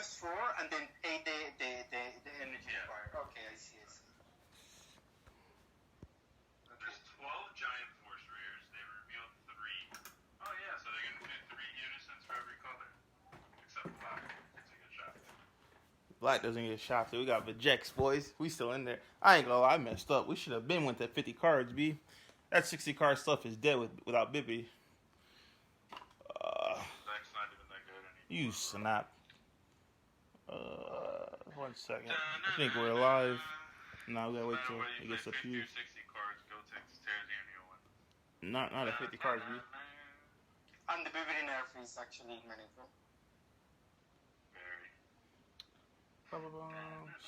-4 and then pay the energy required. Okay, I see. There's 12 giant force rares. They revealed 3. Oh yeah, so they're gonna do 3 unisons for every color, except black. It's a good shot. Black doesn't get shot, so we got Vejects, boys. We still in there. I ain't gonna lie, I messed up. We should have been with that 50 cards, B. That 60 card stuff is dead without Bippy. That's not even that good anymore. You snap. 1 second. I think we're live. Nah, we gotta wait till it gets a few. 50 or 60 cards, Gotenks tears you a new one. Not a 50 cards, B. And the viability nerf is actually meaningful. Very.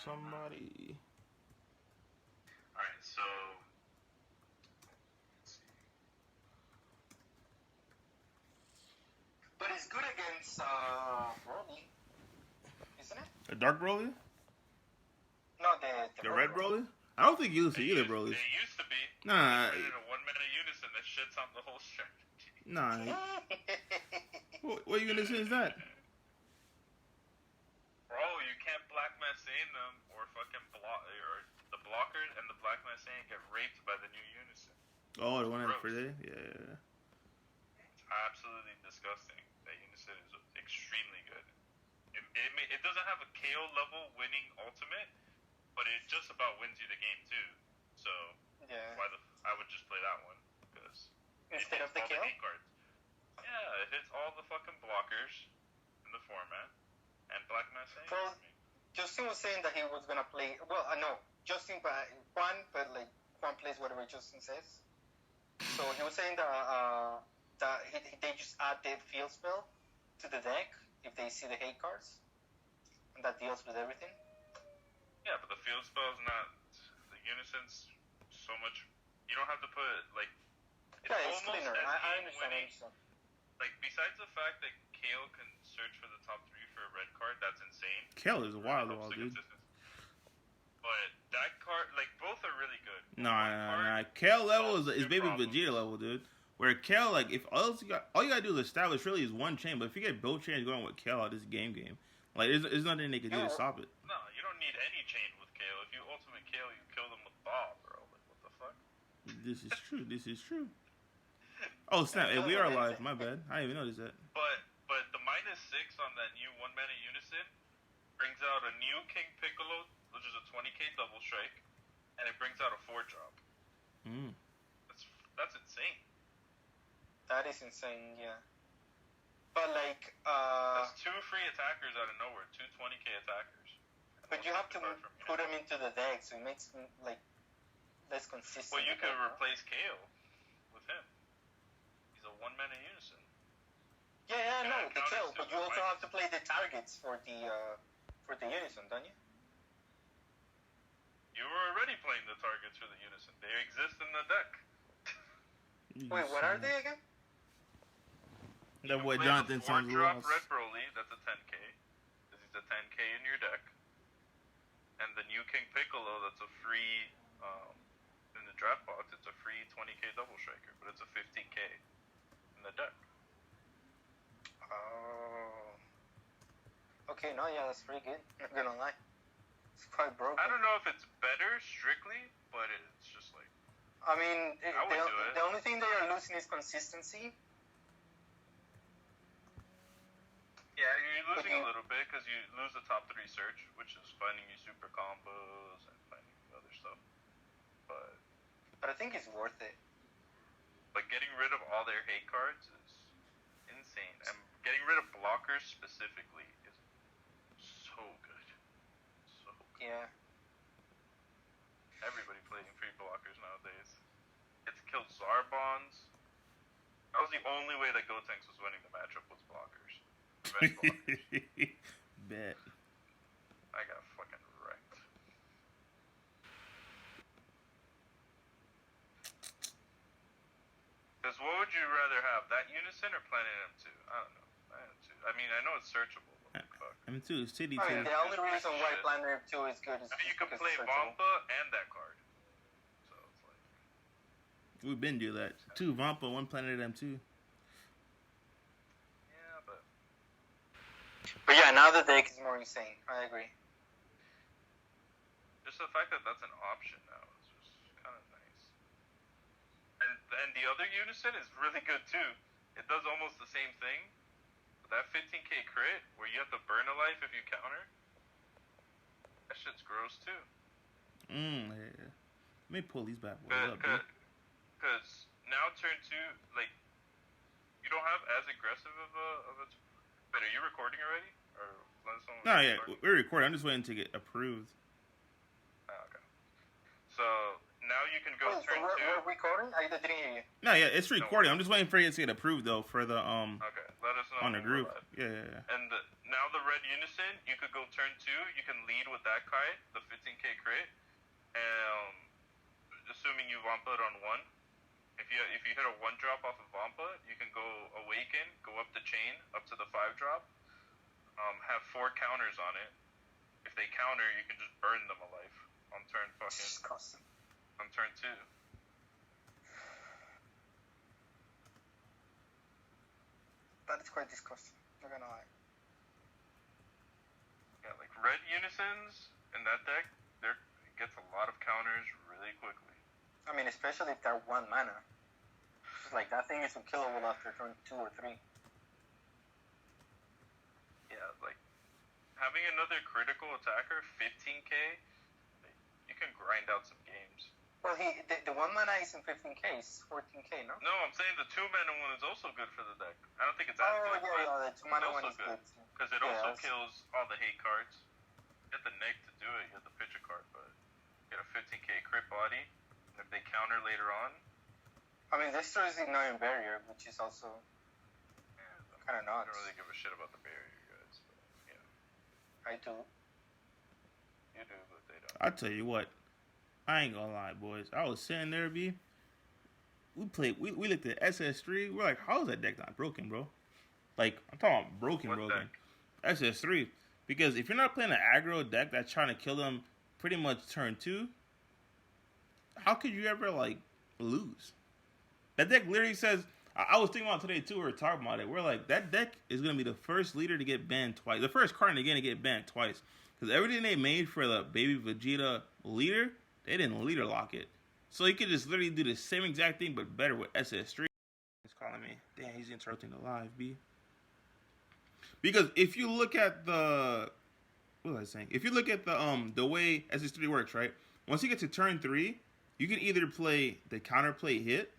Somebody. Alright, so let's see. But it's good against Broly, isn't it? The dark Broly? No, the red Broly? I don't think you used to either Broly. They used to be. Nah. They put in a 1-minute unison that shits on the whole strategy. Nah. What unison is that? Bro, you can't Black Messiah them or fucking or the blockers and the Black Messiah get raped by the new unison. Oh, the one at Friday? Yeah. It's absolutely disgusting. That unison is extremely good. It doesn't have a KO level winning ultimate, but it just about wins you the game too. So yeah, I would just play that one because instead of the KO. Cards. Yeah, it hits all the fucking blockers in the format and Black Messiah. Well, Justin was saying that he was gonna play. Well, no, Justin, but Juan plays whatever Justin says. So he was saying that they just add the field spell to the deck if they see the hate cards, and that deals with everything. Yeah, but the field spell is not the unisons so much. You don't have to put like. It's cleaner. I understand. Like besides the fact that Kale can search for the top 3 for a red card, that's insane. Kale is a wild dude. But that card, like both are really good. Nah. Kale level is baby Vegeta level, dude. Where Kale, like, if all you gotta do is establish really is one chain, but if you get both chains going with Kale, this game. Like, there's nothing they can do to stop it. No, you don't need any chain with Kale. If you ultimate Kale, you kill them with Bob, bro. Like, what the fuck? This is true. Oh, snap. Hey, we are live. My bad. I didn't even notice that. But the -6 on that new 1-mana unison brings out a new King Piccolo, which is a 20k double strike, and it brings out a 4-drop. That's insane. That is insane, yeah. But like, that's 2 free attackers out of nowhere, 2 20k attackers. But you have to put them into the deck, so it makes them like less consistent. Well, you could replace Kale with him. He's a 1-mana unison. Yeah, no, the Kale, but you also have to play the targets for the unison, don't you? You were already playing the targets for the unison. They exist in the deck. Wait, what are they again? That boy Jonathan sounds drop lost. Red Broly, that's a 10k. Because he's a 10k in your deck. And the new King Piccolo, that's a free, in the draft box, it's a free 20k double striker. But it's a 15k in the deck. Oh. Okay, no, yeah, that's pretty good. Not gonna lie. It's quite broken. I don't know if it's better, strictly, but it's just like... I mean, I would do it. The only thing they are losing is consistency. Yeah, you're losing a little bit because you lose the top 3 search, which is finding you super combos and finding other stuff. But I think it's worth it. But getting rid of all their hate cards is insane. And getting rid of blockers specifically is so good. So good. Yeah. Everybody playing free blockers nowadays. It's killed Zarbons. That was the only way that Gotenks was winning the matchup was blockers. Bet. I got fucking wrecked. Because what would you rather have, that unison or Planet M2? I don't know. I mean, I know it's searchable. But fuck. M2 is City I mean, too. the only reason why Planet M2 is good is I mean, you can because play it's searchable. Vampa and that card. So it's like... We've been do that. 2 Vampa, 1 Planet M2. Yeah, but... But yeah, now the deck is more insane. I agree. Just the fact that that's an option now is just kind of nice. And the other unison is really good too. It does almost the same thing. But that 15k crit, where you have to burn a life if you counter, that shit's gross too. Yeah. Let me pull these bad boys up, dude. Because now turn 2, like, you don't have as aggressive of a. But are you recording already? Or let us know? No, yeah, we're recording. I'm just waiting to get approved. Oh, okay. So now you can go turn 2. We're recording? I didn't hear you. No, yeah, it's recording. I'm just waiting for it to get approved though for the Okay, let us know on the group. Yeah. And now the red unison, you could go turn 2. You can lead with that kite, the 15k crit. Assuming you Vampa it on 1. If you hit a 1-drop off of Vampa, you can go Awaken, go up the chain, up to the 5-drop. Have 4 counters on it. If they counter, you can just burn them alive on turn Disgusting. on turn 2. That is quite disgusting. Not gonna lie. Yeah, like red unisons in that deck, it gets a lot of counters really quickly. I mean, especially if they're 1 mana. It's like that thing is unkillable after turn 2 or 3. Yeah, like having another critical attacker, 15k, you can grind out some games. Well, the 1 mana is in 15k, it's 14k, no? No, I'm saying the 2 mana one is also good for the deck. I don't think it's as good. Yeah, the 2 mana one is good. Because it also kills all the hate cards. You get the neg to do it, you have to pitch a card, but you get a 15k crit body. And if they counter later on. I mean, this is ignoring barrier, which is also kind of nuts. I don't really give a shit about the barrier, guys. But, yeah. I do. You do, but they don't. I tell you what, I ain't gonna lie, boys. I was sitting there, B. We looked at SS3. We're like, how is that deck not broken, bro? Like, I'm talking about broken. Deck? SS3. Because if you're not playing an aggro deck that's trying to kill them pretty much turn 2, how could you ever, like, lose? That deck literally says, I was thinking about today, too, we were talking about it. We're like, that deck is going to be the first leader to get banned twice. The first card in the game to get banned twice. Because everything they made for the Baby Vegeta leader, they didn't leader lock it. So you could just literally do the same exact thing, but better with SS3. He's calling me. Damn, he's interrupting the live, B. Because if you look at the... What was I saying? If you look at the way SS3 works, right? Once you get to turn 3, you can either play the counterplay hit,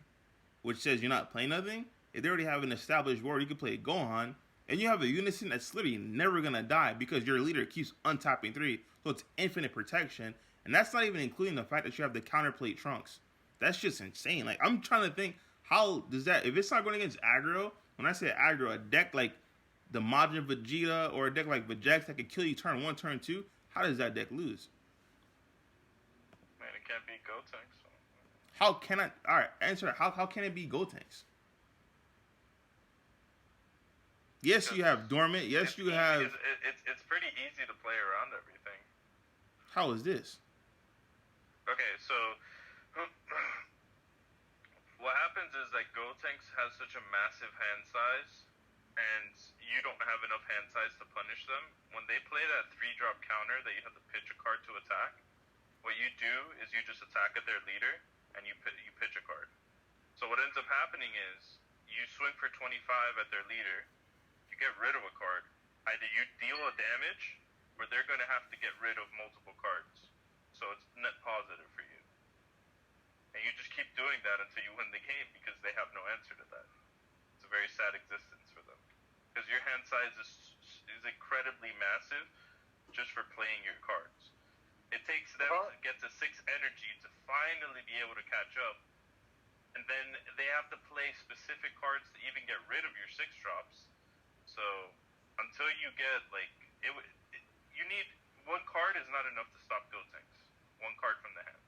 which says you're not playing nothing. If they already have an established ward, you can play Gohan. And you have a unison that's literally never going to die because your leader keeps untapping 3. So it's infinite protection. And that's not even including the fact that you have the counterplay Trunks. That's just insane. Like, I'm trying to think, how does that... If it's not going against aggro, when I say aggro, a deck like the Majin Vegeta or a deck like Vegex that could kill you turn 1, turn 2, how does that deck lose? Man, it can't beat Gotenks. So. How can I... Alright, answer. How can it be Gotenks? Yes, you have Dormant. Yes, you have... It's pretty easy to play around everything. How is this? Okay, so... what happens is that Gotenks has such a massive hand size, and you don't have enough hand size to punish them. When they play that 3-drop counter that you have to pitch a card to attack, what you do is you just attack at their leader, and you pitch a card. So what ends up happening is, you swing for 25 at their leader, you get rid of a card. Either you deal a damage, or they're going to have to get rid of multiple cards. So it's net positive for you. And you just keep doing that until you win the game, because they have no answer to that. It's a very sad existence for them. Because your hand size is incredibly massive just for playing your cards. It takes them to get to 6 energy to finally be able to catch up. And then they have to play specific cards to even get rid of your 6 drops. So until you get, like, you need... 1 card is not enough to stop Gotenks. 1 card from the hand.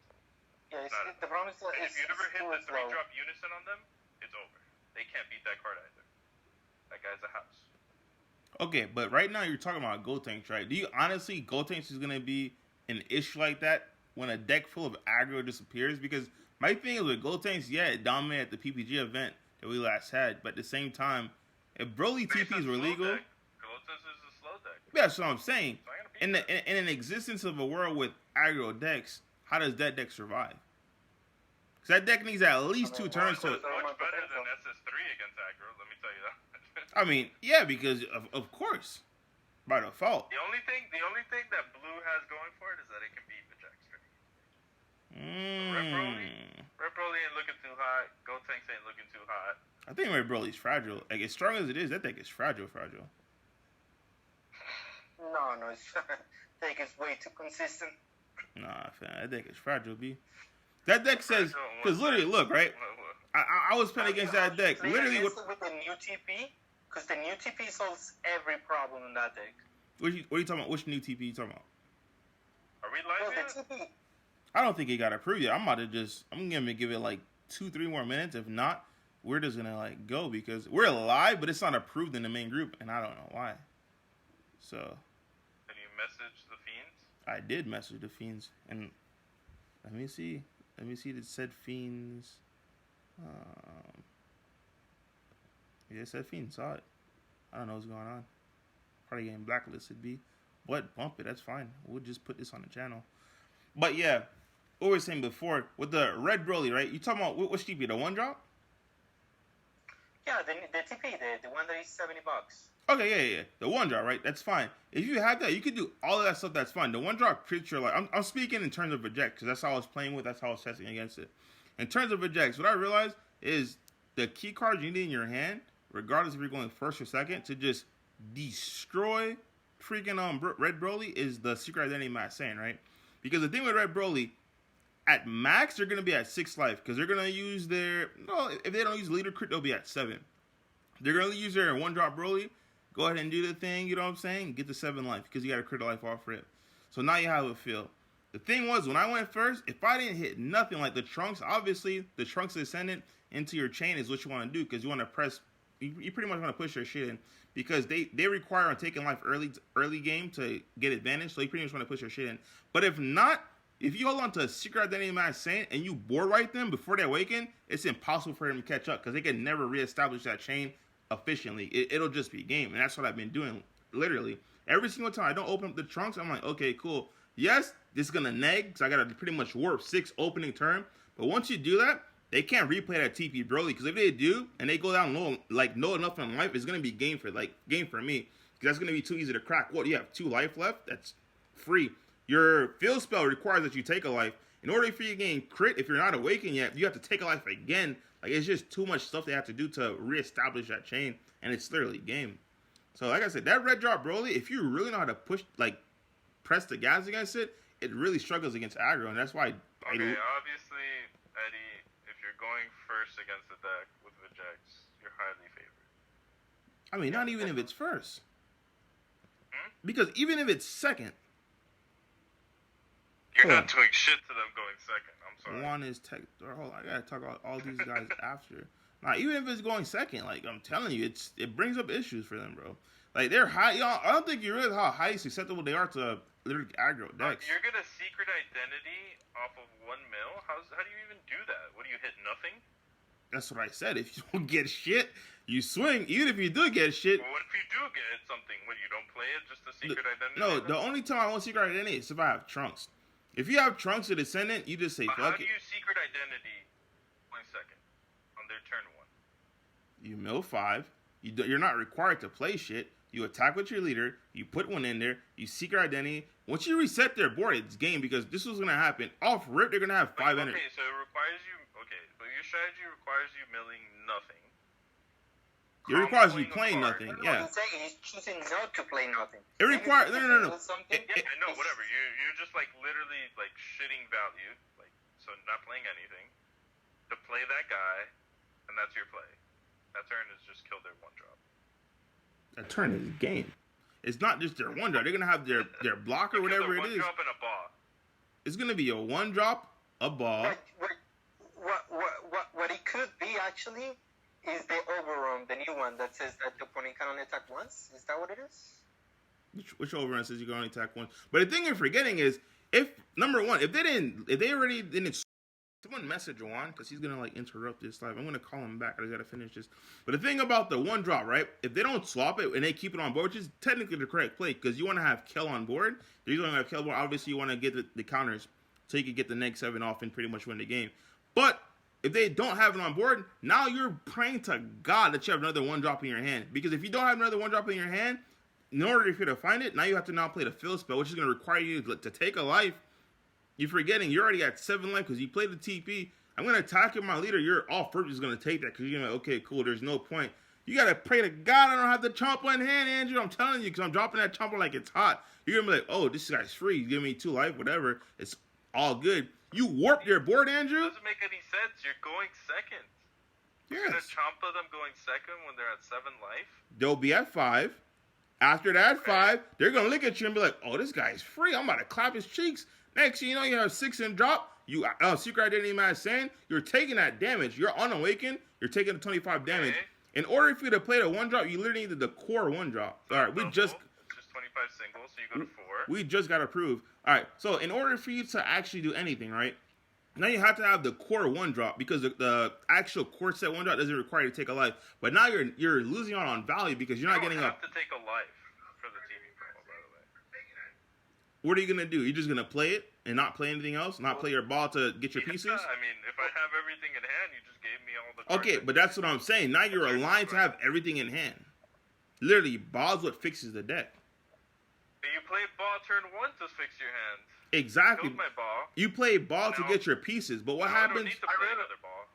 Yeah, the problem is that if you ever hit the 3-drop unison on them, it's over. They can't beat that card either. That guy's a house. Okay, but right now you're talking about Gotenks, right? Do you honestly Gotenks is going to be an issue like that when a deck full of aggro disappears? Because my thing is with Gotenks, yeah, it dominated the PPG event that we last had, but at the same time, if Broly TPs were legal... Gotenks is a slow That's what I'm saying. It's not gonna beat In that. in an existence of a world with aggro decks, how does that deck survive? Because that deck needs at least two turns to. It's much better than SS3 against aggro. Let me tell you that. I mean, yeah, because of course, by default. The only thing that blue has going for it is that it can beat Vegeks. Red Broly ain't looking too hot. Gotenks ain't looking too hot. I think Red Broly's fragile. Like, as strong as it is, that deck is fragile. No, it's I think it's way too consistent. Nah, fam, that deck is fragile, B. That deck says, because literally, look, right? I was playing against that deck. Literally, with the new TP, because the new TP solves every problem in that deck. What are you talking about? Which new TP you talking about? Are we live Well, yet? the TP. I don't think he got approved yet. I'm gonna give it like 2-3 more minutes. If not, we're just gonna like go because we're live, but it's not approved in the main group, and I don't know why. So. Can you message the Fiends? I did message the Fiends, and let me see the said Fiends. Yeah, said Fiends saw it. I don't know what's going on. Probably getting blacklisted, B. But bump it, that's fine. We'll just put this on the channel. But yeah, what we were saying before with the red Broly, right? You talking about what's TP? The one drop? Yeah, the TP, the one that is $70. Okay, yeah. The one drop, right? That's fine. If you have that, you can do all of that stuff. That's fine. The one drop creature, like I'm speaking in terms of Vegeks, because that's how I was playing with. That's how I was testing against it. In terms of Vegeks, what I realized is the key cards you need in your hand, regardless if you're going first or second, to just destroy freaking Red Broly is the secret identity Matt's saying, right? Because the thing with Red Broly, at max they're gonna be at 6 life because they're gonna use their if they don't use leader crit, they'll be at 7. They're gonna use their one drop Broly. Go ahead and do the thing, you know what I'm saying? Get the 7 life because you got a crit life off for it. So now you have a feel. The thing was, when I went first, if I didn't hit nothing like the Trunks, obviously the Trunks Ascendant into your chain is what you want to do because you want to press. You pretty much want to push your shit in because they require on taking life early game to get advantage. So you pretty much want to push your shit in. But if not, if you hold on to a secret identity Matt Saint and you board wipe them before they awaken, it's impossible for them to catch up because they can never reestablish that chain efficiently. It'll just be game, and that's what I've been doing. Literally every single time I don't open up the Trunks, I'm like, okay, cool. Yes, this is gonna neg because I gotta pretty much warp 6 opening turn. But once you do that, they can't replay that TP Broly because if they do and they go down low, like low enough in life, it's gonna be game for me because that's gonna be too easy to crack. What, you have 2 life left? That's free. Your field spell requires that you take a life. In order for you to gain crit, if you're not awakened yet, you have to take a life again. Like, it's just too much stuff they have to do to reestablish that chain, and it's literally game. So, like I said, that red drop Broly, if you really know how to push, like, press the gas against it, it really struggles against aggro, and that's why. Okay, obviously, Eddie, if you're going first against the deck with Vegeks, you're highly favored. I mean, not even if it's first. Because even if it's second. You're not doing shit to them going second. I'm sorry. One is tech. Hold on, I gotta talk about all these guys after. Nah, even if it's going second, like I'm telling you, it brings up issues for them, bro. Like they're high, y'all. I don't think you realize how highly susceptible they are to literally aggro decks. You're gonna secret identity off of 1 mil? How do you even do that? What do you hit nothing? That's what I said. If you don't get shit, you swing. Even if you do get shit. Well, what if you do get something? What, you don't play it just a secret identity? No, the only time I want secret identity is if I have Trunks. If you have Trunks or Descendant, you just say fuck it. How do you secret identity 1 second on their turn 1? You mill 5. You're not required to play shit. You attack with your leader. You put 1 in there. You secret identity. Once you reset their board, it's game because this was gonna happen. Off rip, they're gonna have 5 energy. Okay, so it requires you. Okay, so your strategy requires you milling nothing. It requires you playing nothing. Yeah. He's choosing not to play nothing. It requires no. I know, whatever. You're just like literally like shitting value, like so not playing anything to play that guy, and that's your play. That turn is just kill their 1 drop. That turn is game. It's not just their 1 drop. They're gonna have their block or whatever it is. 1 drop and a ball. It's gonna be a 1 drop, a ball. What it could be actually is the overrun, the new one that says that the opponent can only attack once. Is that what it is? Which overrun says you can only attack once? But the thing you're forgetting is if number 1, if they already didn't Someone message Juan because he's gonna like interrupt this live. I'm gonna call him back. I just gotta finish this. But the thing about the one drop, right? If they don't swap it and they keep it on board, which is technically the correct play, because you want to have Kel on board. The reason you want to have Kel on board, obviously you want to get the counters so you can get the next 7 off and pretty much win the game. But if they don't have it on board, now you're praying to God that you have another one drop in your hand. Because if you don't have another one drop in your hand, in order for you to find it, now you have to now play the fill spell, which is going to require you to take a life. You're forgetting you're already at 7 life because you played the TP. I'm going to attack you, my leader. You're all first is going to take that because you're going to be like, okay, cool, there's no point. You got to pray to God I don't have the chomper in hand, Andrew. I'm telling you, because I'm dropping that chomper like it's hot. You're going to be like, oh, this guy's free. He's giving me 2 life, whatever. It's all good. You warped your board, Andrew. It doesn't make any sense. You're going second. Yes. You're going to chompa them going second when they're at 7 life? They'll be at 5. After that 5, they're going to look at you and be like, oh, this guy's free. I'm about to clap his cheeks. Next thing you know, you have 6 and drop. You secret identity man saying you're taking that damage. You're unawakened. You're taking the 25 damage. In order for you to play the one drop, you literally needed the core one drop. All right, we just 25 singles, so you go to 4. We just got approved. All right, so in order for you to actually do anything, right? Now you have to have the core one drop because the actual core set one drop doesn't require you to take a life. But now you're losing out on value because you're not getting up. You have to take a life for the TV promo, by the way. What are you gonna do? You're just gonna play it and not play anything else? Not play your ball to get your pieces? I mean, if I have everything in hand, you just gave me all the cards. Okay, but that's what I'm saying. Now you're aligned to have everything in hand. Literally, ball's what fixes the deck. You play ball turn 1 to fix your hand. Exactly. My ball. You play ball to get your pieces, but what happens? I don't need to play another ball.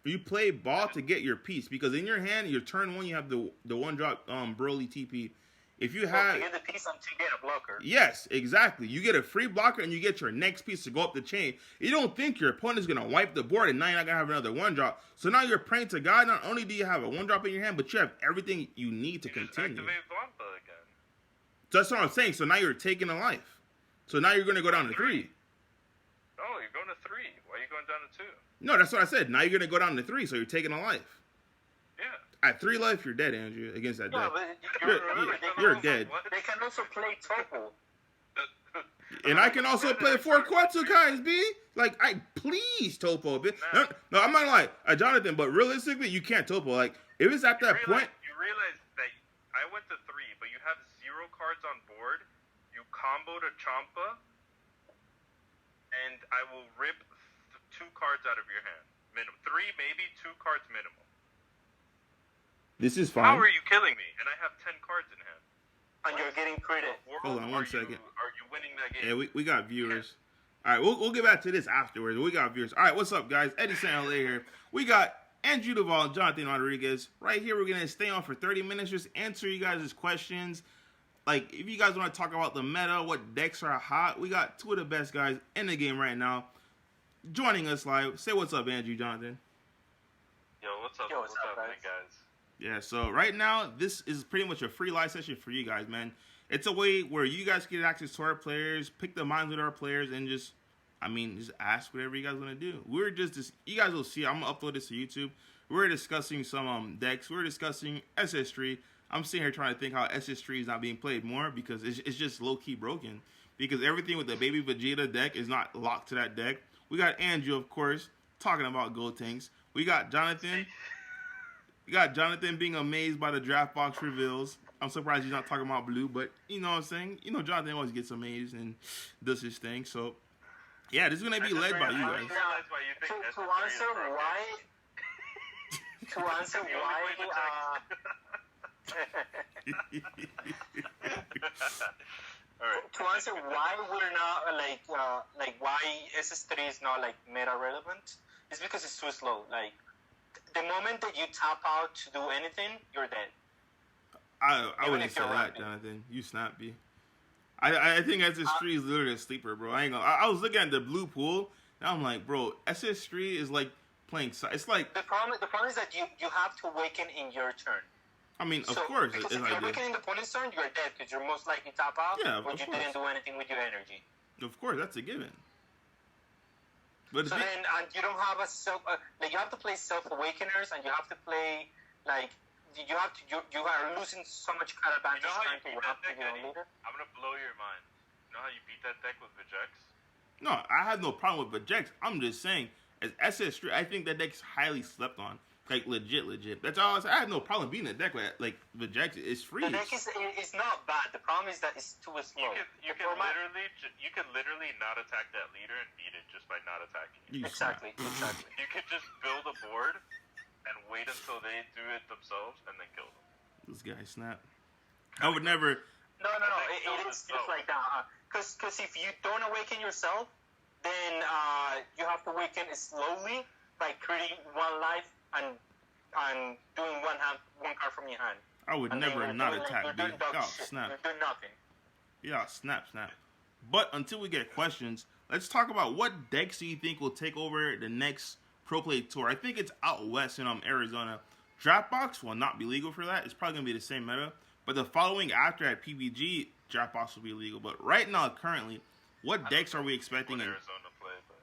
You play ball to get your piece because in your hand, your turn 1, you have the one drop Broly TP. If you have to get the piece until you get a blocker. Yes, exactly. You get a free blocker and you get your next piece to go up the chain. You don't think your opponent's gonna wipe the board and now you're not gonna have another one drop. So now you're praying to God. Not only do you have a one drop in your hand, but you have everything you need to continue. Just activate Vampa again. So that's what I'm saying. So now you're taking a life. So now you're gonna go down to 3. Oh, you're going to 3. Why are you going down to 2? No, that's what I said. Now you're gonna go down to 3. So you're taking a life. Yeah. At 3 life, you're dead, Andrew. Against that deck. But you're dead. They can also play Topo. And I can also play 4 Quatsu guys, B. Like, please Topo, B. No, I'm not lying, Jonathan. But realistically, you can't Topo. Like, if it's at that point, you realize that I went to 3, but you have 0 cards on board. You comboed a Champa, and I will rip 2 cards out of your hand. Minimum 3, maybe 2 cards minimum. This is fine. How are you killing me? And I have 10 cards in hand. And you're getting credit. Hold on one second. Are you winning that game? Yeah, we got viewers. Yeah. All right, we'll get back to this afterwards. We got viewers. All right, what's up, guys? Eddie San Jose here. We got Andrew Duvall and Jonathan Rodriguez. Right here, we're going to stay on for 30 minutes, just answer you guys' questions. Like, if you guys want to talk about the meta, what decks are hot, we got 2 of the best guys in the game right now joining us live. Say what's up, Andrew, Jonathan. Yo, what's up, guys? Yeah, so right now, this is pretty much a free live session for you guys, man. It's a way where you guys get access to our players, pick the minds of our players, and just ask whatever you guys want to do. We're just, you guys will see, I'm going to upload this to YouTube. We're discussing some decks. We're discussing SS3. I'm sitting here trying to think how SS3 is not being played more because it's just low-key broken. Because everything with the Baby Vegeta deck is not locked to that deck. We got Andrew, of course, talking about Gotenks. We got Jonathan. We got Jonathan being amazed by the draft box reveals. I'm surprised he's not talking about blue, but you know what I'm saying? You know, Jonathan always gets amazed and does his thing. So, yeah, this is going to be led by you guys. To answer why... To answer why we're not why SS3 is not meta relevant, is because it's too slow. Like the moment that you tap out to do anything, you're dead. I wouldn't say that, Jonathan. You snappy. I think SS3 is literally a sleeper, bro. I was looking at the blue pool, and I'm like, bro, SS3 is like playing. It's like the problem is that you have to awaken in your turn. I mean, of course. Because if you're awakening the opponent's turn, you're dead because you're most likely tap out, or you didn't do anything with your energy. Of course, that's a given. But so then, and you don't have you have to play self-awakeners, and you have to play you are losing so much card advantage. You know how you beat that deck, Eddie? I'm gonna blow your mind. You know how you beat that deck with Vegex? No, I have no problem with Vegex. I'm just saying, as SS3, I think that deck's highly slept on. Like, legit. That's all I said. I have no problem beating a deck like Vegex. It's free. The deck is not bad. The problem is that it's too slow. You could literally not attack that leader and beat it just by not attacking it. Exactly. You could just build a board and wait until they do it themselves and then kill them. This guy snap. I would never. No. It is just like that. Because if you don't awaken yourself, then you have to awaken slowly by creating one life and doing one card from your hand. I would never not attack, dude. Y'all snap. You're doing nothing. Yeah, snap. But until we get questions, let's talk about what decks do you think will take over the next Pro Play Tour. I think it's out west in Arizona. Dropbox will not be legal for that. It's probably going to be the same meta. But the following after at PBG, Dropbox will be legal. But right now, currently, what decks are we expecting? Arizona play, but...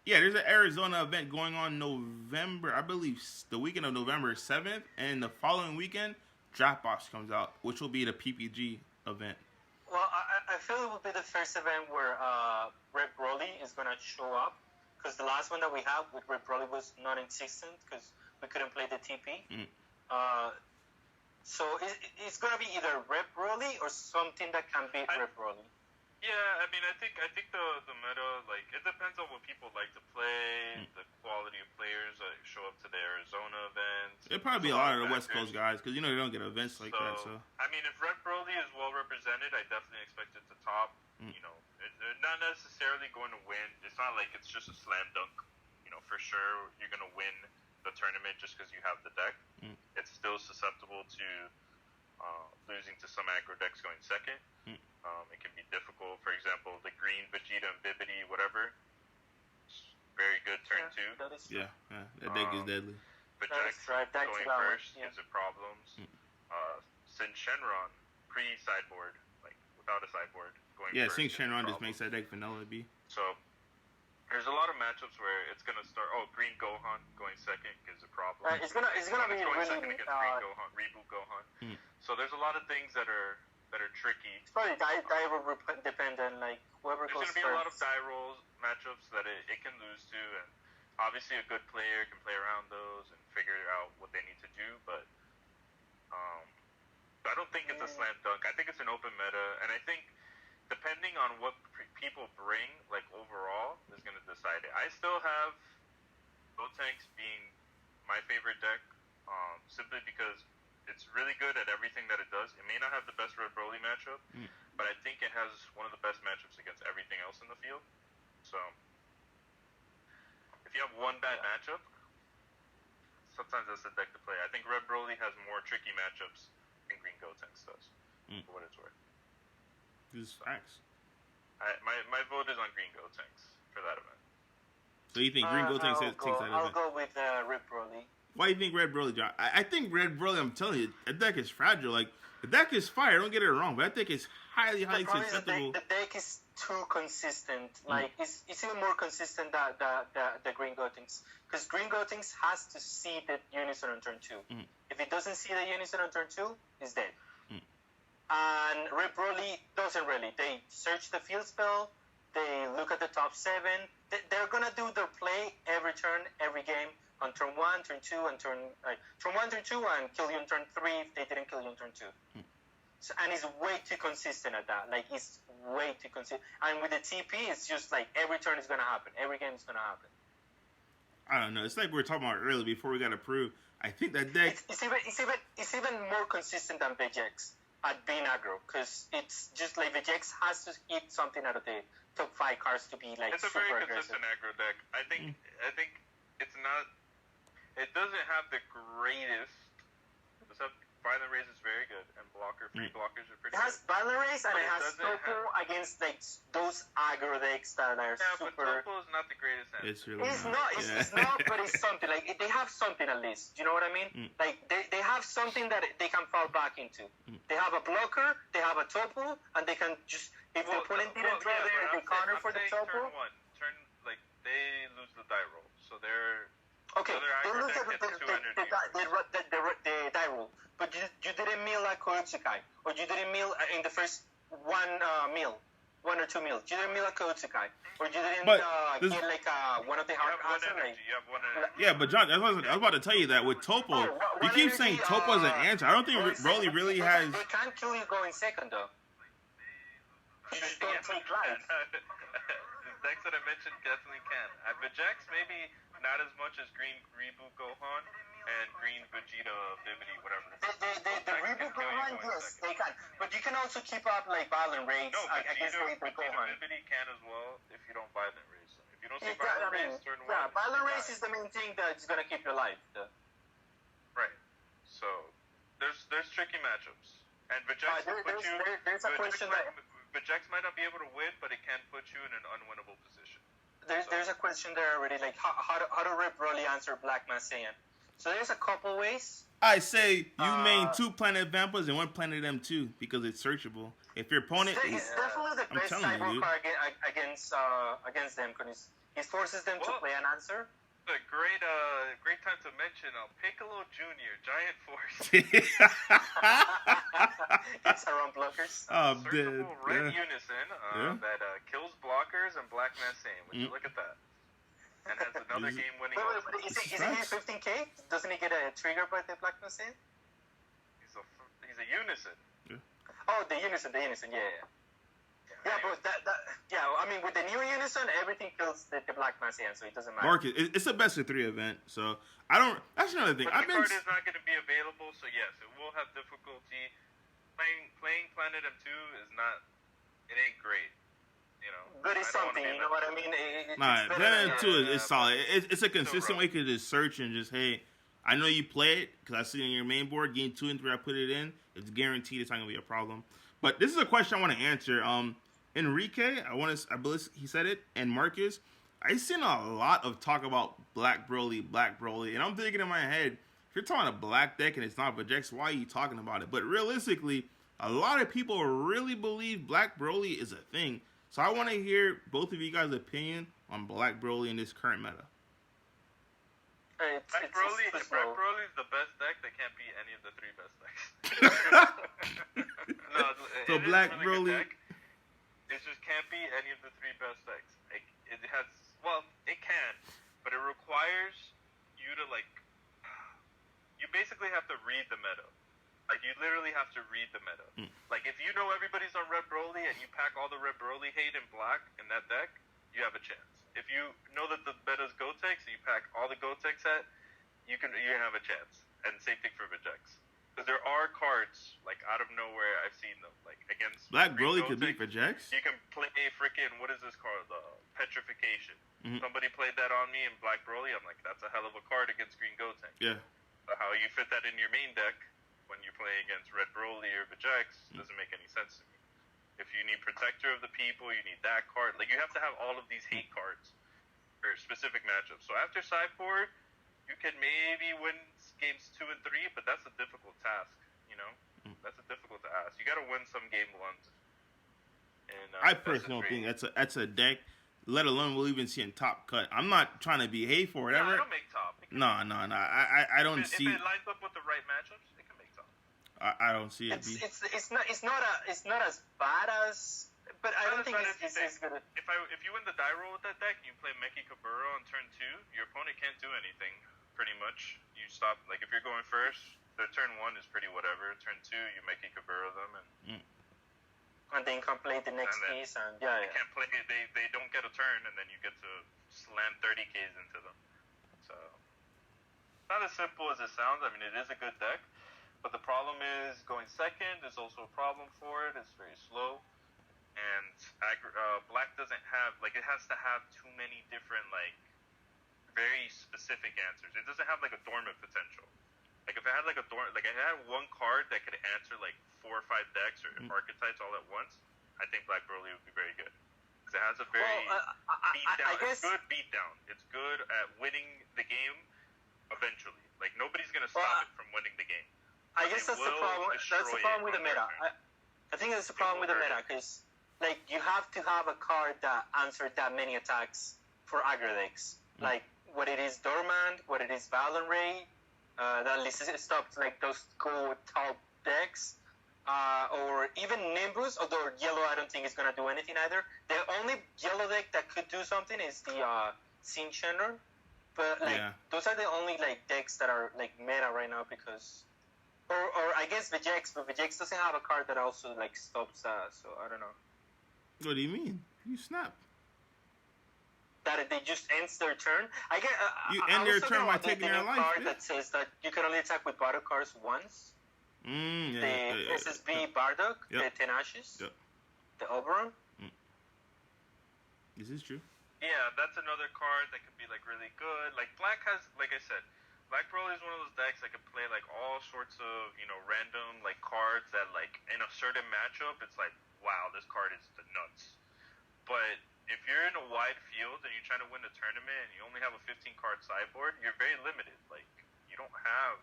Yeah, there's an Arizona event going on November, I believe, the weekend of November 7th. And the following weekend, Dropbox comes out, which will be the PPG event. Well, I feel it will be the first event where Red Broly is going to show up. Because the last one that we had with Red Broly was non-existent because we couldn't play the TP. So it's going to be either Red Broly or something that can beat Red Broly. Yeah, I mean, I think the meta, like, it depends on what people like to play, the quality of players that show up to the Arizona events. It'll probably be a lot of the West Coast guys, because, they don't get events like that, so. I mean, if Red Broly is well represented, I definitely expect it to top. They're not necessarily going to win. It's not like it's just a slam dunk. For sure, you're going to win the tournament just because you have the deck. It's still susceptible to losing to some aggro decks going second. It can be difficult. For example, the green Vegeta and Bibity, whatever. Very good turn 2. Yeah, that deck is deadly. Vegex going first gives it problems. Sin Shenron pre-sideboard, like without a sideboard, going first. Yeah, Sin Shenron just makes that deck vanilla B. So there's a lot of matchups where it's gonna start. Oh, Green Gohan going second gives a problem. It's gonna be going really second against Green Gohan, Reboot Gohan. So there's a lot of things that are tricky. It's probably die roll dependent. Like whoever there's goes gonna be first. a lot of die rolls matchups that it can lose to, and obviously a good player can play around those and figure out what they need to do. But I don't think it's a slam dunk. I think it's an open meta, and I think depending on what people bring, like overall, is going to decide it. I still have Gotenks being my favorite deck, simply because it's really good at everything that it does. It may not have the best Red Broly matchup, but I think it has one of the best matchups against everything else in the field. So, if you have one bad matchup, sometimes that's the deck to play. I think Red Broly has more tricky matchups than Green Gotenks does, for what it's worth. This is facts. My vote is on Green Gotenks for that event. So you think Green Gotenks takes that event? I'll go with Red Broly. Why do you think Red Broly, John? I think Red Broly, I'm telling you, that deck is fragile. Like, the deck is fire, don't get it wrong, but that deck is highly susceptible. The deck is too consistent. Like, it's even more consistent than the Green Gotenks. Because Green Gotenks has to see the Unison on turn 2. If it doesn't see the Unison on turn 2, it's dead. And Red Broly doesn't really. They search the field spell, they look at the top 7. They're going to do their play every turn, every game. On turn 1, turn 2, and turn 1, turn 2, and kill you on turn 3 if they didn't kill you on turn 2. So, and it's way too consistent at that. Like, it's way too consistent. And with the TP, it's just like every turn is going to happen. Every game is going to happen. I don't know. It's like we were talking about earlier before we got approved. I think that deck... It's even more consistent than Vegex at being aggro. Because it's just like Vegex has to eat something out of the top 5 cards to be like it's a very consistent aggro deck. I think it's not... It doesn't have the greatest. Violent Raise is very good, and free blockers are pretty good. It has Violent Raise, and it has Topo against like those aggro decks that are super. But Topo is not the greatest answer. It's really not. It's not, but it's something. Like, they have something at least. Do you know what I mean? Like, they have something that they can fall back into. They have a blocker, they have a Topo, and they can just, if the opponent didn't draw the counter for the Topo. They lose the die roll, so they're... Okay, they lose the die roll, but you didn't mill a Koyotsukai, or you didn't mill in the first one mill. 1 or 2 meals. You didn't meal a Kotsukai, or you didn't But get like one of the hard answers. You have one energy. yeah, but John, I was about to tell you that with Topo, you keep saying Topo's an answer. I don't think Broly really has. It can't kill you going second though. You just don't take life. The decks that I mentioned definitely can. At Vegeks, maybe not as much as Green Reboot Gohan and Green Vegeta Vividity, whatever. The Reboot Gohan, yes, they can. But you can also keep up like Violent Rays against Reboot Gohan. Vividity can as well if you don't Violent Rays. If you don't see Yeah, Violent Rays, turn one. yeah, Violent Rays is the main thing that's gonna keep you alive. Right. So there's tricky matchups. And Vegeks will put you. There's a question that. Vegeks might not be able to win, but it can put you in an unwinnable position. There's a question there already, like how to Rip Broly answer Black Man Saiyan. So there's a couple ways. I say you main 2 Planet Vampas and 1 Planet M2 because it's searchable. If your opponent It's definitely the best cyber card against them because he forces them to play an answer. A great time to mention Piccolo Jr. Giant Force. It's around blockers. Oh, Searchable red unison that kills blockers and Black Man Saiyan. Would you look at that? And has another game-winning. Wait, is he 15K? Doesn't he get a trigger by the Black Man Saiyan? He's a unison. Yeah. Oh, the unison, yeah. Yeah, but I mean, with the new unison, everything kills the Black Man Saiyan, so it doesn't matter. Marcus, it's a best of 3 event, so I don't. That's another thing. But the card is not going to be available, so yes, it will have difficulty. Playing Planet M2 is not. It ain't great, you know. But it's something, you know what I mean? Planet M2 is solid. It's a consistent way to just search and just I know you play it because I see it on your main board. Game 2 and 3, I put it in. It's guaranteed. It's not gonna be a problem. But this is a question I want to answer. Enrique, I believe he said it, and Marcus, I've seen a lot of talk about Black Broly, and I'm thinking in my head, if you're talking a black deck and it's not Vegeks, why are you talking about it? But realistically, a lot of people really believe Black Broly is a thing. So I want to hear both of you guys' opinion on Black Broly in this current meta. Black Broly is the best deck that can't be any of the 3 best decks. So Black Broly. It just can't be any of the 3 best decks. It can, but it requires you to you basically have to read the meta. Like you literally have to read the meta. Like if you know everybody's on Red Broly and you pack all the Red Broly hate in black in that deck, you have a chance. If you know that the meta's Gotenks and you pack all the Gotenks set, you have a chance. And same thing for Vegeks. Because there are cards, like, out of nowhere, I've seen them. Like, against Black Broly could beat Vegeks? You can play freaking, what is this card? Petrification. Mm-hmm. Somebody played that on me in Black Broly. I'm like, that's a hell of a card against Green Gotenks. Yeah. But how you fit that in your main deck when you play against Red Broly or Vegeks doesn't make any sense to me. If you need Protector of the People, you need that card. Like, you have to have all of these hate cards for specific matchups. So after sideboard, you can maybe win games 2 and 3, but that's a difficult task, you know? That's a difficult task. You got to win some game 1s. And I personally think that's a deck, let alone we'll even see in top cut. I'm not trying to be hate for whatever. No, I don't make top. No. I don't see. If it lines up with the right matchups, it can make top. I don't see it. It's not as bad as, but I don't think it's as good. If you win the die roll with that deck, you play Meki Kaburo on turn 2. Your opponent can't do anything. Pretty much, you stop. Like if you're going first, their turn 1 is pretty whatever. Turn 2, you Meki Kaburo them and then can play the next piece and They can't play. They don't get a turn, and then you get to slam 30Ks into them. So not as simple as it sounds. I mean, it is a good deck, but the problem is going second is also a problem for it. It's very slow, and black doesn't have it has to have too many different very specific answers. It doesn't have a dormant potential. If it had it had one card that could answer 4 or 5 decks or archetypes all at once, I think Black Broly would be very good. Because it has a very beatdown. It's good beatdown. It's good at winning the game eventually. Nobody's gonna stop it from winning the game. I guess that's the problem. That's the problem with the meta. I think that's the problem with the meta because you have to have a card that answers that many attacks for aggro decks. What it is Dormant, what it is Valorant Ray, that at least stops those go top decks. or even Nimbus, although yellow I don't think is going to do anything either. The only yellow deck that could do something is the Scene Chandler. But like those are the only like decks that are like meta right now because, or I guess Vegex, but Vegex doesn't have a card that also like stops that, so I don't know. What do you mean? You snap. That they just ends their turn. I get. You end their turn by taking their life. Card that says that you can only attack with battle cards once. The SSB Bardock, the Tenacious, the Oberon. This is true. Yeah, that's another card that could be like really good. Like Black has, like I said, Black Broly is one of those decks that can play like all sorts of random like cards that like in a certain matchup it's like wow, this card is the nuts. But if you're in a wide field and you're trying to win a tournament and you only have a 15 card sideboard, you're very limited. Like you don't have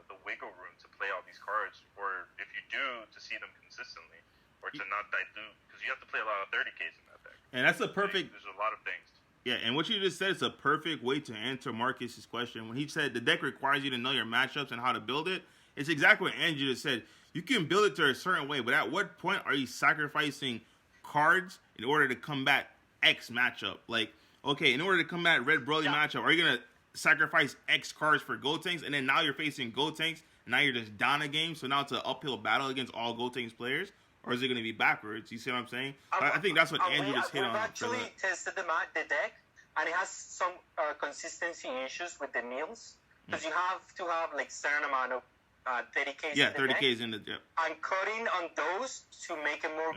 the wiggle room to play all these cards, or if you do, to see them consistently, or to not dilute, because you have to play a lot of 30Ks in that deck. And that's a perfect. There's a lot of things. Yeah, and what you just said is a perfect way to answer Marcus's question when he said the deck requires you to know your matchups and how to build it. It's exactly what Andrew just said. You can build it to a certain way, but at what point are you sacrificing cards in order to combat X matchup? Like, okay, in order to combat Red Broly matchup, are you gonna sacrifice X cards for Gotenks, and then now you're facing Gotenks, and now you're just down a game, so now it's an uphill battle against all Gotenks players? Or is it going to be backwards? You see what I'm saying? I think that's what Andrew just hit on. We've actually tested the deck, and it has some consistency issues with the mills, because you have to have like certain amount of 30Ks in the 30Ks in the deck. And cutting on those to make it more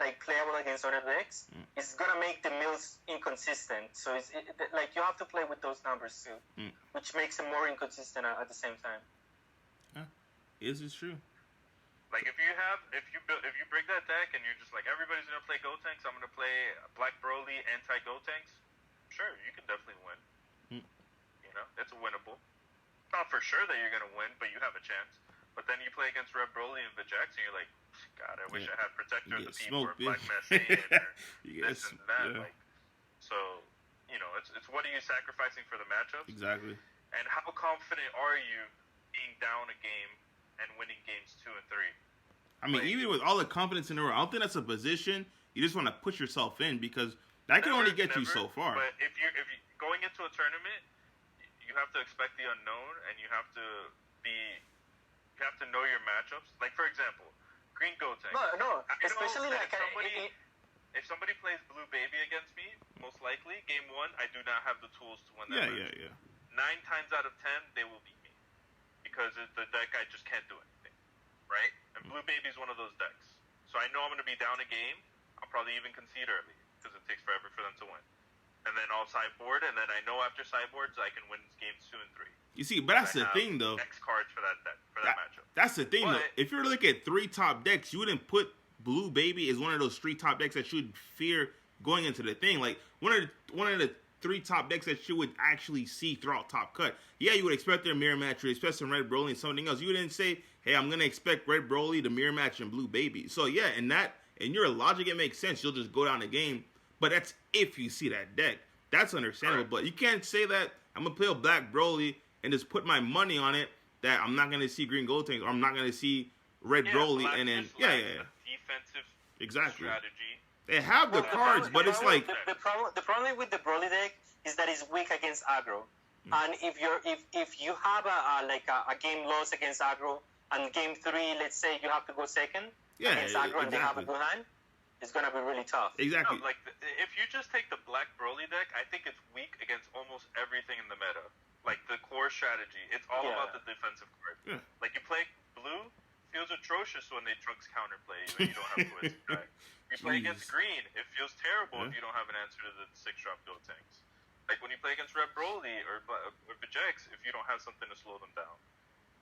like playable against other decks is going to make the mills inconsistent. So like you have to play with those numbers too, which makes it more inconsistent at the same time. This is true. Like if you bring that deck and you're just like everybody's gonna play Gotenks, I'm gonna play Black Broly anti-Gotenks. Sure, you can definitely win. It's winnable. Not for sure that you're gonna win, but you have a chance. But then you play against Red Broly and Vegex, and you're like, God, I wish I had Protector of the People or Black Messiah or this and that. Yeah. Like, so it's what are you sacrificing for the matchups? Exactly. And how confident are you being down a game and winning games 2 and 3? I mean, even with all the confidence in the world, I don't think that's a position you just want to push yourself in, because that can only get you so far. But if you going into a tournament, you have to expect the unknown, and you have to know your matchups. Like for example, Green Gotenks. No, especially like if somebody plays Blue Baby against me, most likely game 1, I do not have the tools to win that match. 9 times out of 10, they will beat me because the deck I just can't do anything, right? And Blue Baby is one of those decks. So I know I'm going to be down a game. I'll probably even concede early because it takes forever for them to win. And then I'll sideboard, and then I know after sideboards I can win games 2 and 3. You see, but that's the thing, though. X cards for that deck, for that matchup. That's the thing, though. If you were to look at 3 top decks, you wouldn't put Blue Baby as one of those 3 top decks that you would fear going into the thing. Like one of the 3 top decks that you would actually see throughout Top Cut. Yeah, you would expect their mirror match, you would expect some Red Broly and something else. You wouldn't say, hey, I'm gonna expect Red Broly to mirror match and Blue Baby. So yeah, in your logic, it makes sense. You'll just go down the game. But that's if you see that deck. That's understandable. Right. But you can't say that I'm gonna play a Black Broly and just put my money on it that I'm not gonna see Green Gotenks or I'm not gonna see Red Broly and then defensive strategy. They have the cards, but it's like the problem with the Broly deck is that it's weak against aggro. And if you have a game loss against aggro and game 3, let's say you have to go second against aggro and they have a good hand, it's gonna be really tough. Exactly. No, if you just take the Black Broly deck, I think it's weak against almost everything in the meta. Like the core strategy, it's all about the defensive card. Yeah. Like you play blue, feels atrocious when they Trunks counterplay you and you don't have Twist Drag. You play against green, it feels terrible if you don't have an answer to the 6-drop Gotenks. Like when you play against Red Broly or Vegex, if you don't have something to slow them down.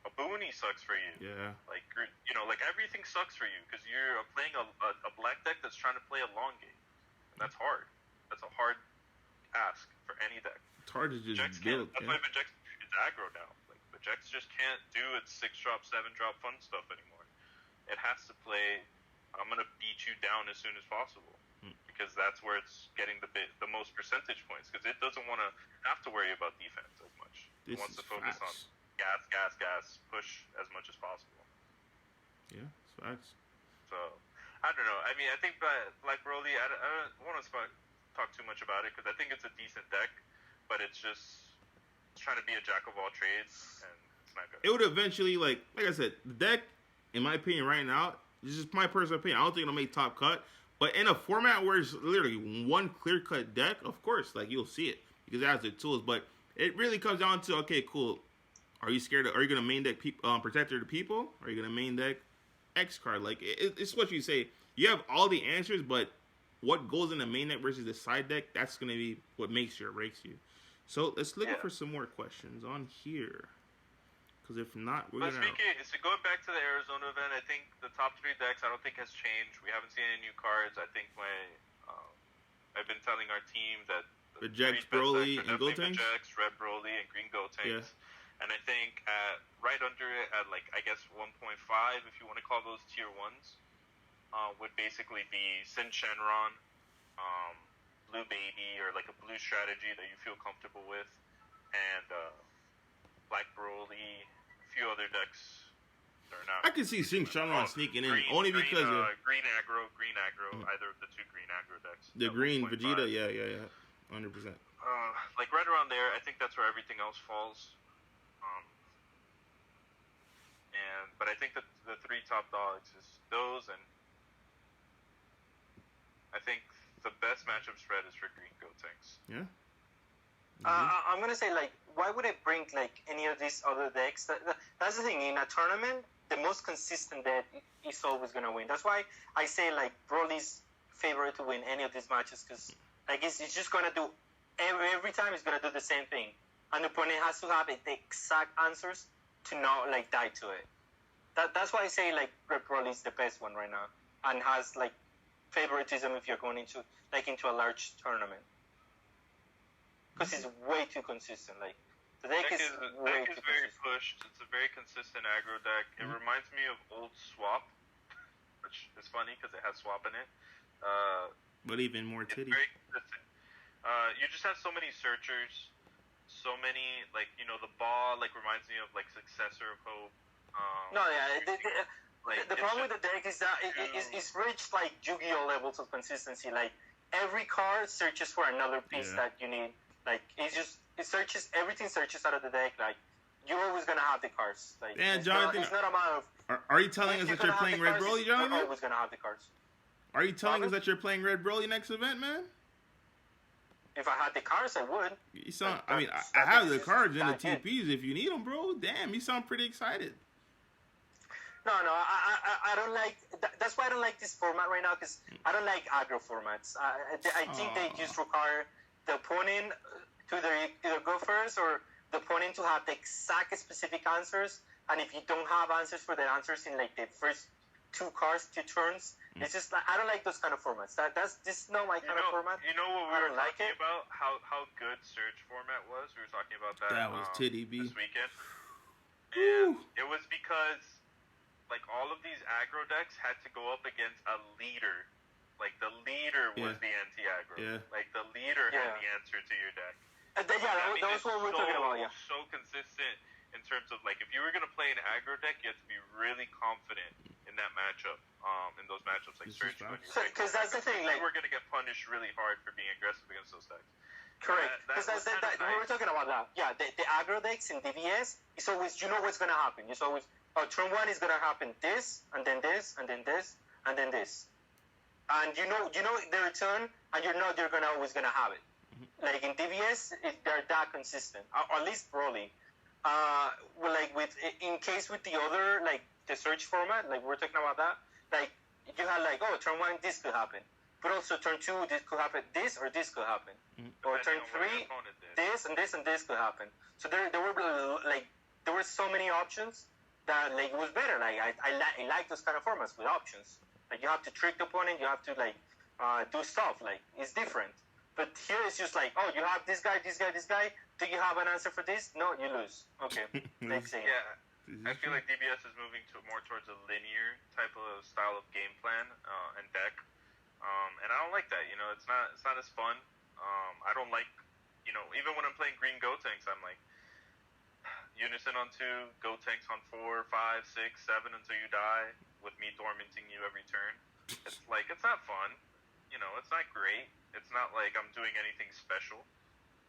A Booney sucks for you. Yeah. Like everything sucks for you because you're playing a black deck that's trying to play a long game, and that's hard. That's a hard ask for any deck. It's hard to just build. That's why Vegex is aggro now. Like Vegex just can't do its 6-drop, 7-drop fun stuff anymore. It has to play. I'm gonna beat you down as soon as possible because that's where it's getting the most percentage points because it doesn't want to have to worry about defense as much. It wants to focus on gas, push as much as possible. Yeah, it's facts. So, I don't know. I mean, I think like Broly, I don't want to talk too much about it because I think it's a decent deck, but it's just trying to be a jack of all trades, and it's not good. It would eventually, like I said, the deck, in my opinion, right now, this is my personal opinion. I don't think it'll make top cut, but in a format where it's literally one clear cut deck, of course, like you'll see it because it has the tools. But it really comes down to, okay, cool. Are you scared? Are you gonna main deck Protector to people? Are you gonna main deck X card? Like it's what you say. You have all the answers, but what goes in the main deck versus the side deck, that's gonna be what makes you or breaks you. So let's look for some more questions on here. Because if not, we're gonna. So going back to the Arizona event, I think the top 3 decks I don't think has changed. We haven't seen any new cards. I think I've been telling our team that reject Broly and Gotenks. Rejects Red Broly and Green Gotenks. Yeah. And I think right under it at like I guess 1.5, if you want to call those tier 1s, would basically be Sin Shenron, Blue Baby, or like a blue strategy that you feel comfortable with, and Black Broly, a few other decks. They're not. I can see Sin Shenron sneaking in only because green aggro, either of the 2 green aggro decks. The green Vegeta, yeah, 100%. Like right around there, I think that's where everything else falls. But I think that the 3 top dogs is those, and I think the best matchup spread is for Green Gotenks. Yeah. I'm gonna say, like, why would it bring like any of these other decks? That's the thing. In a tournament, the most consistent deck is always gonna win. That's why I say like Broly's favorite to win any of these matches, because like it's just gonna do every time. It's gonna do the same thing, and the opponent has to have the exact answers to not like die to it. That's why I say like Red Broly is the best one right now, and has like favoritism if you're going into a large tournament, because it's way too consistent. Like the deck is way too very consistent. pushed. It's a very consistent aggro deck. It reminds me of old Swap, which is funny because it has Swap in it. But even more titty. Very consistent. You just have so many searchers, so many the ball reminds me of Successor of Hope. The problem with the deck is that it's reached like Yu-Gi-Oh levels of consistency. Like every card searches for another piece that you need. Like everything searches out of the deck. Like you're always gonna have the cards. Like Jonathan, it's not a matter of. Are you telling us that you're playing Red Broly, Jonathan? You're always gonna have the cards. Are you telling us that you're playing Red Broly next event, man? If I had the cards, I would. You sound. I have the cards and the TPs if you need them, bro. Damn, you sound pretty excited. No, I don't like. That's why I don't like this format right now, because I don't like aggro formats. I think they just require the opponent to either go first or the opponent to have the exact specific answers. And if you don't have answers for the answers in like the first 2 turns, it's just like I don't like those kind of formats. This is not my kind of format. You know what we were talking about? How good Surge format was. We were talking about that. That was titty B this weekend. And it was because all of these aggro decks had to go up against a leader. Like the leader was the anti-aggro. Yeah. Like the leader had the answer to your deck. That was what we're talking about. Yeah. So consistent in terms of if you were gonna play an aggro deck, you have to be really confident in that matchup. In those matchups Surge. Because that's the thing. We're gonna get punished really hard for being aggressive against those decks. Correct. Because we were talking about that. Yeah. The aggro decks in DVS, it's always what's gonna happen. It's always. Turn 1 is gonna happen this, and then this, and then this, and then this, and you know the return, and you're always gonna have it. Like in DVS, they're that consistent, or at least Broly. In case with the other the search format, we're talking about that. You had turn 1 this could happen, but also turn 2 this could happen, this or this could hapen, or turn 3 this and this and this could happen. So there were so many options. That it was better. I like those kind of formats with options. You have to trick the opponent. You have to do stuff. It's different. But here it's just you have this guy. Do you have an answer for this? No, you lose. Okay, next thing. Yeah, I feel like DBS is moving more towards a linear type of style of game plan and deck, and I don't like that. It's not as fun. I don't like even when I'm playing Green Gotenks, I'm like. Unison on 2, Gotenks on 4, 5, 6, 7 until you die. with me tormenting you every turn. It's like, it's not fun. You know, it's not great. It's not like I'm doing anything special.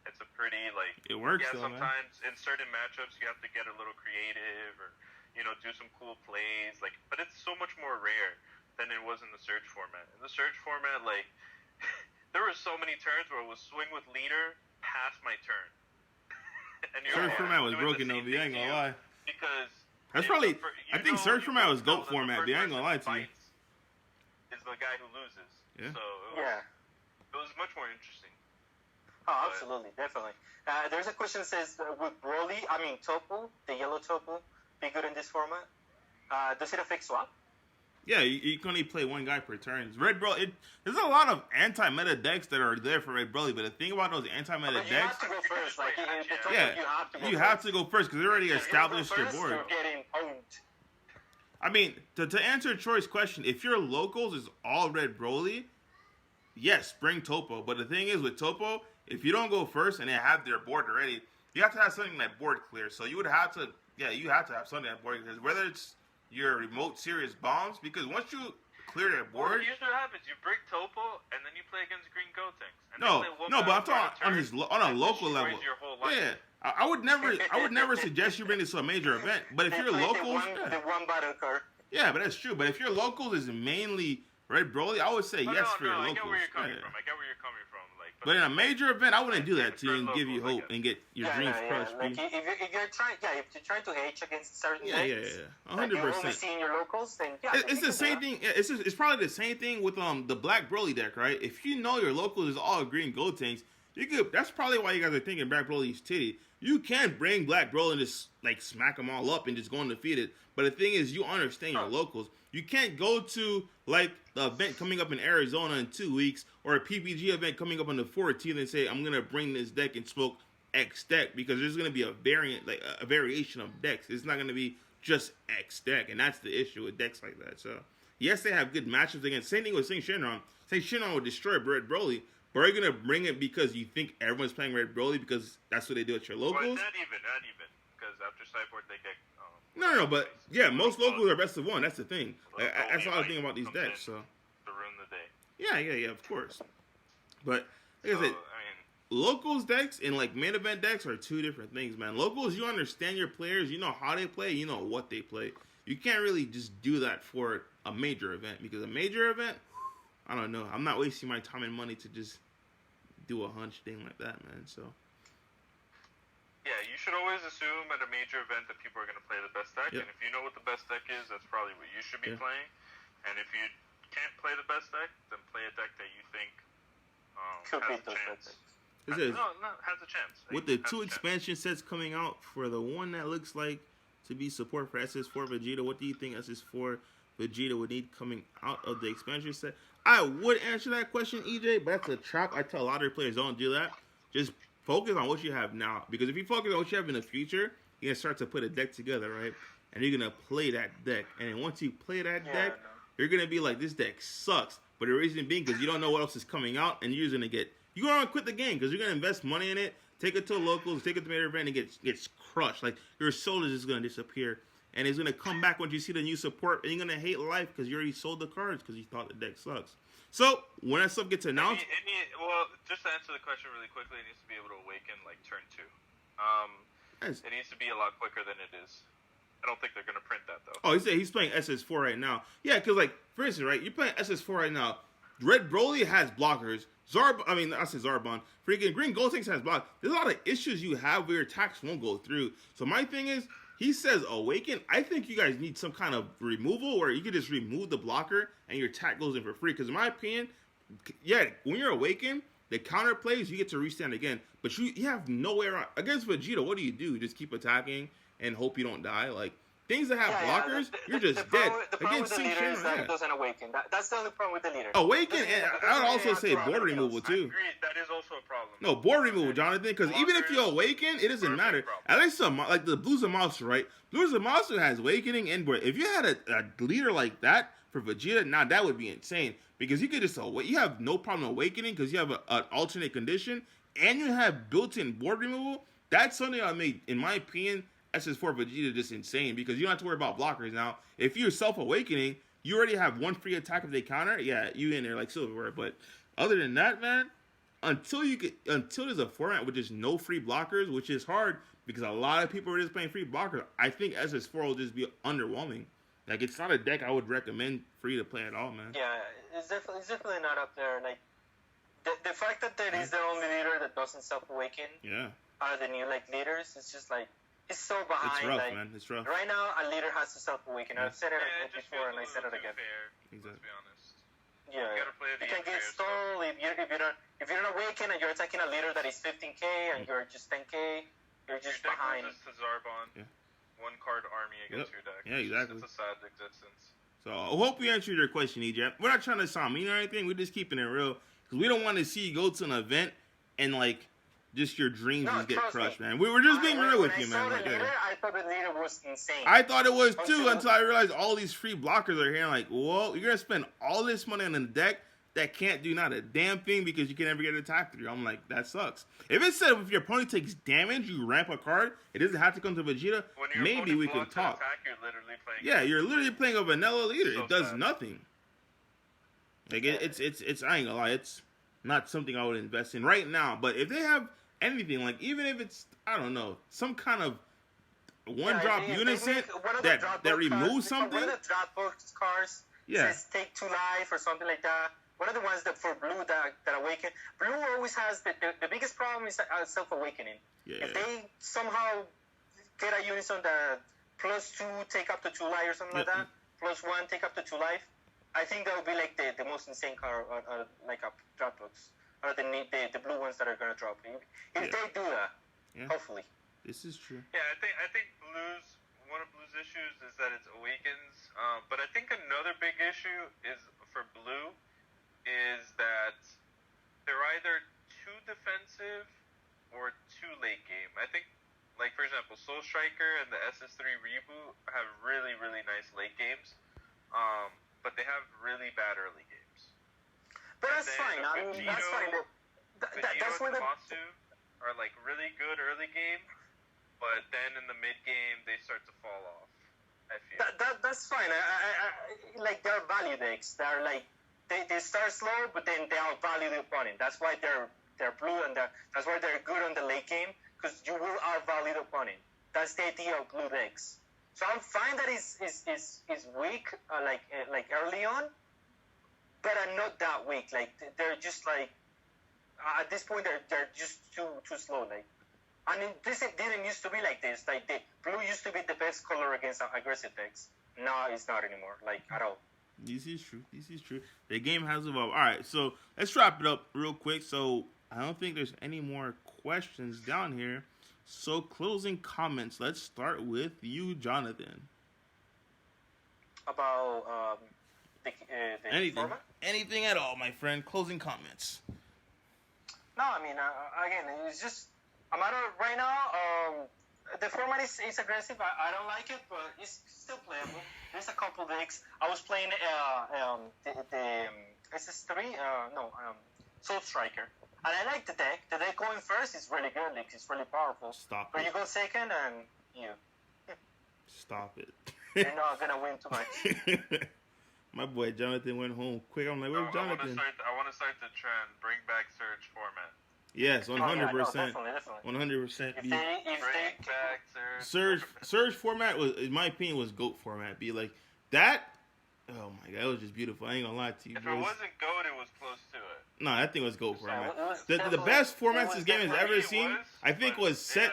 It's a pretty, like... It works, though, sometimes in certain matchups you have to get a little creative or, you know, do some cool plays. Like, but it's so much more rare than it was in the Surge format. In the Surge format, like, there were so many turns where it was swing with leader past my turn. And Surge format was broken, though, I ain't gonna lie. Because... That's probably... I think Surge format was GOAT format, I ain't gonna lie to you. Is the guy who loses. Yeah. So it was much more interesting. Oh, absolutely, definitely. There's a question that says, would Broly, Topo, the yellow Topo, be good in this format? Does it affect swap? Yeah, you can only play one guy per turn. Red Broly, there's a lot of anti-meta decks that are there for Red Broly, but the thing about those anti-meta decks... You have to go first. Like, you have to go first because they already established your board. You're getting owned. I mean, to answer Troy's question, if your locals is all Red Broly, yes, bring Topo. But the thing is with Topo, if you don't go first and they have their board already, you have to have something that board clear. So you would have to, you have to have something that board clears. Whether it's your remote serious bombs, because once you clear that board... Well, here's what happens. You break Topo, and then you play against Green Gotenks. But I'm talking on a local level. Yeah. I would never suggest you bring this to a major event. But if your locals, the one battle card. Yeah, but that's true. But if your locals is mainly Red Broly, I would say yes for your locals. I get where you're coming from. Like, but in a major event, I wouldn't do that to you and give you hope and get your dreams crushed. Like if you're trying to hedge against certain decks, 100%. You're only seeing your locals, then it's the same thing. It's probably the same thing with the Black Broly deck, right? If you know your locals is all Green Gotenks, you could. That's probably why you guys are thinking Black Broly's titty. You can bring Black Broly and just like smack them all up and just go undefeated. But the thing is, you understand your locals. You can't go to like the event coming up in Arizona in 2 weeks or a PPG event coming up on the 14th and say, I'm going to bring this deck and smoke X deck, because there's going to be a variant, like a variation of decks. It's not going to be just X deck, and that's the issue with decks like that. So, yes, they have good matchups against. Same thing with Saint Shenron. Saint Shenron would destroy Red Broly, but are you going to bring it because you think everyone's playing Red Broly because that's what they do at your locals? Well, not even. Because after Cyborg, they get... No, but yeah, most locals are best of one. That's the thing. That's all I think about these decks. So to ruin the day. Yeah, of course. But like I said, locals decks and like main event decks are two different things, man. Locals, you understand your players, you know how they play, you know what they play. You can't really just do that for a major event, because a major event, I don't know. I'm not wasting my time and money to just do a hunch thing like that, man. So. Yeah, you should always assume at a major event that people are going to play the best deck, and if you know what the best deck is, that's probably what you should be playing. And if you can't play the best deck, then play a deck that you think has a chance. Has a chance. With the two expansion sets coming out, for the one that looks like to be support for SS4 Vegeta, what do you think SS4 Vegeta would need coming out of the expansion set? I would answer that question, EJ, but that's a trap. I tell a lot of players, don't do that. Just focus on what you have now, because if you focus on what you have in the future, you're gonna start to put a deck together, right? And you're gonna play that deck. And then once you play that deck, you're gonna be like, this deck sucks. But the reason being, because you don't know what else is coming out, and you're gonna quit the game because you're gonna invest money in it, take it to locals, take it to major event, and gets crushed. Like your soul is just gonna disappear, and it's gonna come back once you see the new support, and you're gonna hate life because you already sold the cards because you thought the deck sucks. So when that stuff gets announced, well, just to answer the question really quickly, it needs to be able to awaken like turn 2. It needs to be a lot quicker than it is. I don't think they're gonna print that though. Oh, he said he's playing SS4 right now. Yeah, because like for instance, right, you're playing SS4 right now. Red Broly has blockers. Zarbon. Freaking Green Gotenks has block. There's a lot of issues you have where your attacks won't go through. So my thing is, he says awaken. I think you guys need some kind of removal where you can just remove the blocker and your attack goes in for free. Because in my opinion, when you're awakened, the counter plays, you get to restand again. But you have no way around. Against Vegeta, what do? You just keep attacking and hope you don't die? Like, things that have blockers, you're just dead. The problem with the leader is that it doesn't awaken. That's the only problem with the leader. Awaken, and I would also say board removal too. I agree. That is also a problem. No, board removal, Jonathan, because even if you awaken, it doesn't matter. At least like the Blues of Monster, right? Blues of Monster has awakening and board. If you had a leader like that for Vegeta, now that would be insane, because you could just you have no problem awakening because you have an alternate condition and you have built-in board removal. That's something I made, in my opinion, SS4 Vegeta just insane because you don't have to worry about blockers now. If you're self-awakening, you already have one free attack if they counter. Yeah, you in there like silverware. But other than that, man, until there's a format with just no free blockers, which is hard because a lot of people are just playing free blockers, I think SS4 will just be underwhelming. Like, it's not a deck I would recommend for you to play at all, man. Yeah, it's definitely not up there. Like, the fact that there is the only leader that doesn't self-awaken out of the new, like, leaders, it's just, like, it's so behind. It's rough, like, man. It's rough. Right now, a leader has to self-awaken. I've said it before, and I said it again. Fair, exactly. Let's be honest. Yeah, you gotta play the you can get unfair stole if you're not awakened and you're attacking a leader that is 15k and you're just 10k. You're just your deck behind. loses to Zarbon. Yeah. One card army against your deck. Yeah, exactly. It's a sad existence. So I hope we answered your question, EJ. We're not trying to sound mean or anything. We're just keeping it real because we don't want to see you go to an event and like just your dreams just get crushed, man. We were just being real with you, man. Like, I thought the leader was insane. I thought it was too until I realized all these free blockers are here. I'm like, whoa, you're gonna spend all this money on a deck that can't do not a damn thing because you can never get attacked through. I'm like, that sucks. If it said if your opponent takes damage, you ramp a card, it doesn't have to come to Vegeta, maybe we could talk. Attack, you're literally playing you're literally playing a vanilla leader. So it does sad. nothing. Like it's I ain't gonna lie, it's not something I would invest in right now. But if they have anything, like even if it's I don't know, some kind of one drop unison that removes something. One of the drop box cards says take 2 life or something like that. One of the ones that for blue that awaken. Blue always has the biggest problem is self-awakening. If they somehow get a unison that +2 take up to 2 life or something like that, +1 take up to 2 life, I think that would be like the most insane card like a drop box. Or the blue ones that are gonna drop. If they do that, hopefully. This is true. Yeah, I think one of Blue's issues is that it's awakens. But I think another big issue is for Blue is that they're either too defensive or too late game. I think, like for example, Soul Striker and the SS3 reboot have really, really nice late games, but they have really bad early games. But that's fine. I mean, that's fine. That's where the Matsu are like really good early game, but then in the mid game they start to fall off. I feel that's fine. I like they're value decks. They're like they start slow, but then they outvalue the opponent. That's why they're blue, and that's why they're good on the late game because you will outvalue the opponent. That's the idea of blue decks. So I'm fine that is weak, like early on, but I'm not that weak. Like they're just like at this point they're just too slow. Like I mean this didn't used to be like this. Like blue used to be the best color against aggressive decks. Now it's not anymore. Like at all. This is true. The game has evolved. All right, so let's wrap it up real quick. So I don't think there's any more questions down here. So closing comments. Let's start with you, Jonathan. About the format? Anything at all, my friend. Closing comments. No, I mean again, it's just a matter of right now. The format is aggressive. I don't like it, but it's still playable. There's a couple decks. I was playing the SS3, Soul Striker. And I like the deck. The deck going first is really good. Like, it's really powerful. But you go second and you. Stop it. You're not going to win too much. My boy Jonathan went home quick. I'm like, where's Jonathan? I want to start the trend. Bring back Surge format. Yes, 100%. Definitely. 100%. Surge format was, in my opinion, was GOAT format. Be like that. Oh my god, it was just beautiful. I ain't gonna lie to you. If it wasn't GOAT, it was close to it. No, I think it was GOAT format. The best formats this game has ever seen, I think, was set.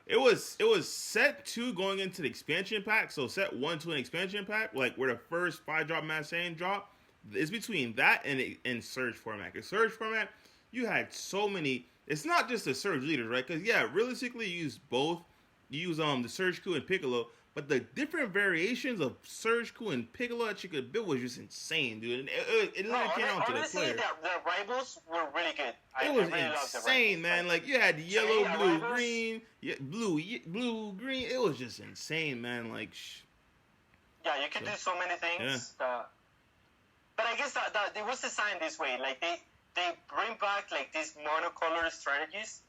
It was set 2 going into the expansion pack. So set 1 to an expansion pack, like where the first 5-drop Mass Saiyan drop. It's between that and Surge format. Because Surge format, you had so many. It's not just the Surge leaders, right? Because realistically, you use both. You use the Surge Coup and Piccolo, but the different variations of Surge Coup and Piccolo that you could build was just insane, dude. And it literally came out to the player. The rivals were really good. It was insane, man. Like you had yellow, blue, green, blue, green. It was just insane, man. Like, you can do so many things. Yeah. But I guess that it was designed this way. Like they bring back like these monocolor strategies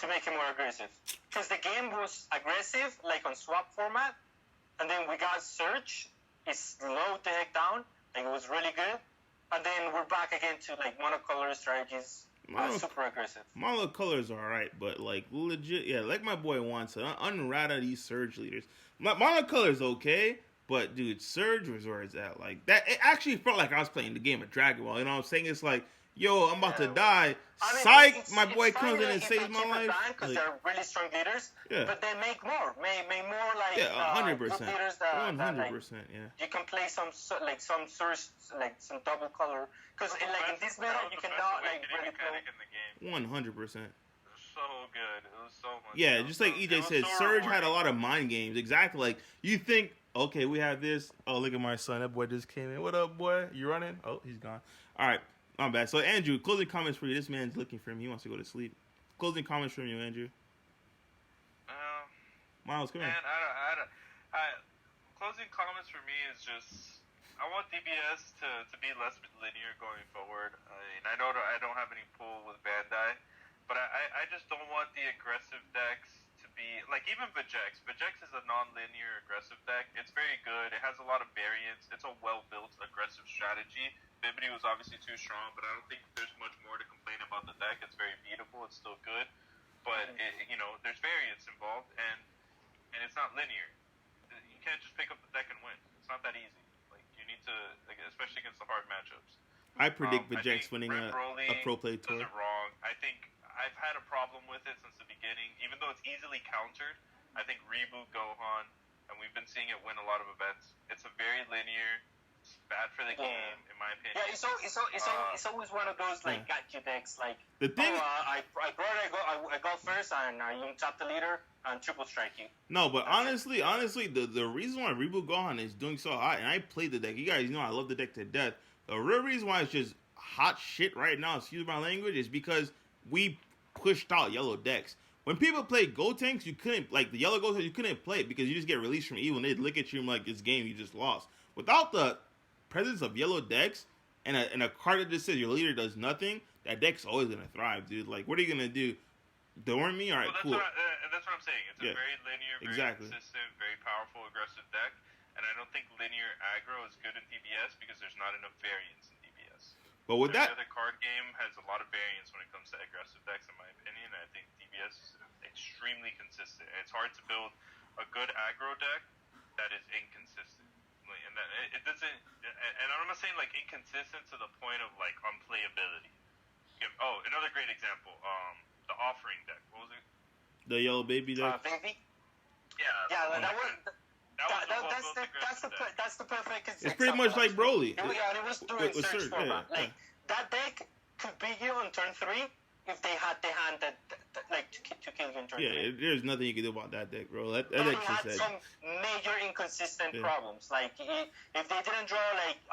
to make it more aggressive. Because the game was aggressive, like on swap format, and then we got Surge. It slowed the heck down. Like, it was really good. And then we're back again to, like, monocolor strategies. Super aggressive. Monocolor's alright, but, like, legit, yeah, like my boy wants to unrata these Surge leaders. Monocolor's okay, but, dude, Surge was where it's at. Like, that, it actually felt like I was playing the game of Dragon Ball. You know what I'm saying? It's like, yo, I'm about to die. Psych, my boy comes in and saves my life. Because they're really strong leaders. Yeah. But they make more. Make more, like, 100%. leaders that, 100%, yeah. You can play some Surge, like, some double color. Because, like, in this meta, you cannot, like, really play. 100%. So good. It was so much. Yeah, just like EJ said, Surge had a lot of mind games. Exactly. Like, you think, okay, we have this. Oh, look at my son. That boy just came in. What up, boy? You running? Oh, he's gone. All right. My bad. So, Andrew, closing comments for you. This man's looking for him. He wants to go to sleep. Closing comments from you, Andrew. Miles, come here. Closing comments for me is just, I want DBS to be less linear going forward. I mean, I know I don't have any pull with Bandai, but I just don't want the aggressive decks to be, like, even Vegeks. Vegeks is a non-linear aggressive deck. It's very good. It has a lot of variance. It's a well-built aggressive strategy. Viability was obviously too strong, but I don't think there's much more to complain about the deck. It's very beatable. It's still good. But, there's variance involved, and it's not linear. You can't just pick up the deck and win. It's not that easy. Like, you need to, like, especially against the hard matchups. I predict Vegeks winning a Pro Play Tour. Does it wrong. I think I've had a problem with it since the beginning. Even though it's easily countered, I think Reboot Gohan, and we've been seeing it win a lot of events. It's a very linear. It's bad for the game, in my opinion. Yeah, it's always one of those, like, gotcha decks. Like, the thing, I go first, and you tap the leader and triple strike you. No, but honestly, the reason why Reboot Gohan is doing so hot, and I played the deck. You guys know I love the deck to death. The real reason why it's just hot shit right now, excuse my language, is because we pushed out yellow decks. When people played Gotenks, you couldn't, like, the yellow Gotenks, you couldn't play it because you just get released from evil, and they'd look at you like, this game you just lost. Without the presence of yellow decks and a card that just says your leader does nothing, that deck's always gonna thrive, dude. Like, what are you gonna do? Dorm me? All right, that's cool. That's what I'm saying. It's a very linear, very consistent, very powerful, aggressive deck. And I don't think linear aggro is good in DBS because there's not enough variance in DBS. But with that, the card game has a lot of variance when it comes to aggressive decks, in my opinion. I think DBS is extremely consistent. And it's hard to build a good aggro deck that is inconsistent. And that it doesn't. And I'm not saying like inconsistent to the point of like unplayability. Another great example. The offering deck. What was it? The yellow baby deck. Baby. Yeah. That's the perfect example. It's pretty much like Broly. It was doing search format. Like, that deck could beat you on turn 3 if they had the hand that to kill you on turn 3. Yeah, there's nothing you can do about that deck, bro. That they deck had some major inconsistent problems. Like, if they didn't draw like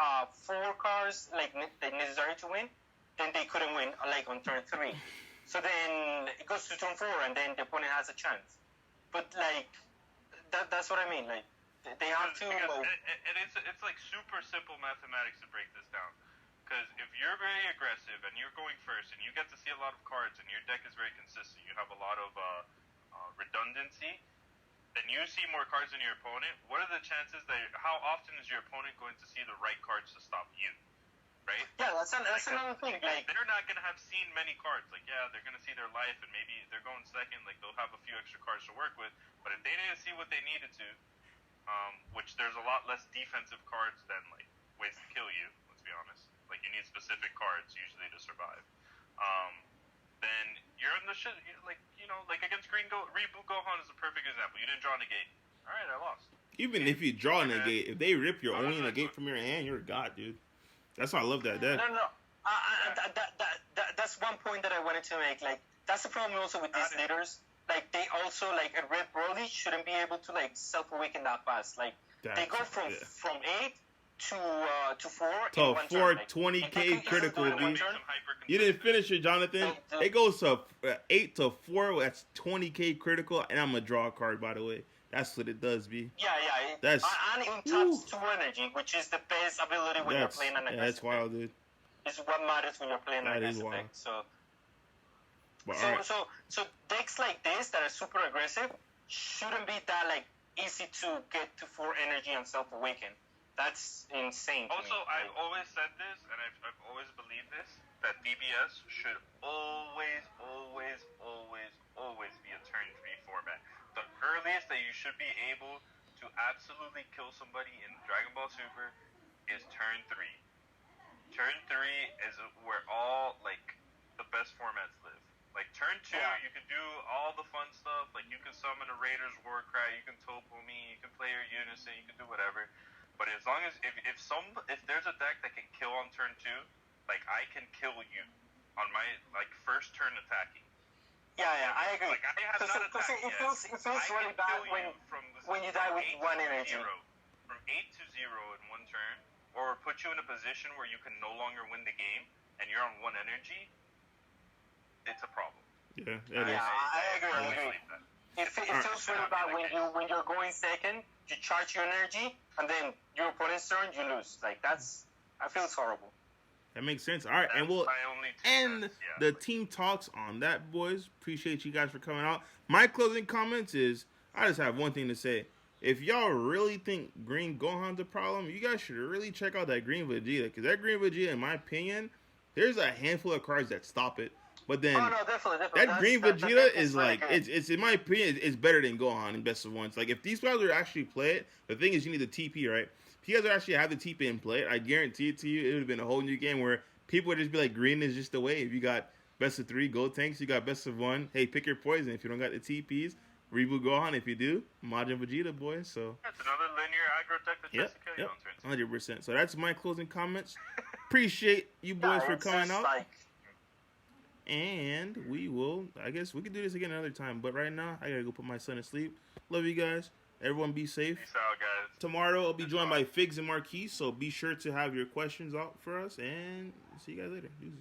4 cards like necessary to win, then they couldn't win like on turn 3. So then it goes to turn 4, and then the opponent has a chance. But like that's what I mean. Like, they have to. And it's like super simple mathematics to break this down. Because if you're very aggressive and you're going first and you get to see a lot of cards and your deck is very consistent, you have a lot of redundancy, then you see more cards than your opponent. What are the chances that? How often is your opponent going to see the right cards to stop you? Right? Yeah, that's another thing. Like, they're not gonna have seen many cards. Like, yeah, they're gonna see their life and maybe they're going second. Like, they'll have a few extra cards to work with. But if they didn't see what they needed to, which there's a lot less defensive cards than like ways to kill you. Let's be honest. Like, you need specific cards usually to survive. Then you're in the shit. Like against Reboot Gohan is a perfect example. You didn't draw a negate. All right, I lost. Even if you draw a negate, if they rip your only negate from your hand, you're a god, dude. That's why I love that deck. No. That's one point that I wanted to make. Like, that's the problem also with these leaders. Like, they also, like, a Red Broly shouldn't be able to, like, self-awaken that fast. Like, they go from 8 to 4 to in one 4 turn. Like, 20k critical, dude. You didn't finish it, Jonathan. It goes to 8 to 4. That's 20k critical, and I'm gonna draw a card, by the way. That's what it does, B. Yeah. That's and it taps 2 energy, which is the best ability when you're playing an aggressive that's wild, dude. It's what matters when you're playing an aggressive deck. So, But So, all right. so decks like this that are super aggressive shouldn't be that like easy to get to 4 energy and self awaken. That's insane. To Also, me. I've always said this, and I've always believed this, that DBS should always, always, always, always be a turn 3 format. The earliest that you should be able to absolutely kill somebody in Dragon Ball Super is turn 3. Turn 3 is where all, like, the best formats live. Like, turn 2, you can do all the fun stuff. Like, you can summon a Raider's Warcry, you can Topo me, you can play your Unison, you can do whatever. But as long as, if there's a deck that can kill on turn 2, like, I can kill you on my, like, first turn attacking. Yeah, I agree. Like, I have not attacked it yet. feels really bad when you die with 1 energy. From 8 to 0 in 1 turn, or put you in a position where you can no longer win the game, and you're on 1 energy, it's a problem. Yeah, I agree. It feels really bad when you're going second, you charge your energy, and then your opponent's turn, you lose. Like, that feels horrible. That makes sense. All right, That's and we'll my only end the team talks on that, boys. Appreciate you guys for coming out. My closing comments is, I just have one thing to say. If y'all really think Green Gohan's a problem, you guys should really check out that Green Vegeta. Because that Green Vegeta, in my opinion, there's a handful of cards that stop it. But then definitely. that Green Vegeta is like, it's in my opinion, it's better than Gohan in Best of Ones. Like, if these guys would actually play it, the thing is you need the TP, right? If you guys would actually have the TP and play it, I guarantee it to you, it would have been a whole new game where people would just be like, Green is just the way. If you got Best of 3 Gotenks, you got Best of 1, hey, pick your poison. If you don't got the TPs, reboot Gohan. If you do, Majin Vegeta, boys. So that's another linear aggro deck that tries to kill you on turn 2. 100%. So that's my closing comments. Appreciate you boys for coming out. And we will, I guess we could do this again another time. But right now, I gotta go put my son to sleep. Love you guys. Everyone be safe. Peace out, guys. Tomorrow I'll be joined by Figs and Marquise. So be sure to have your questions out for us. And see you guys later. Deuces.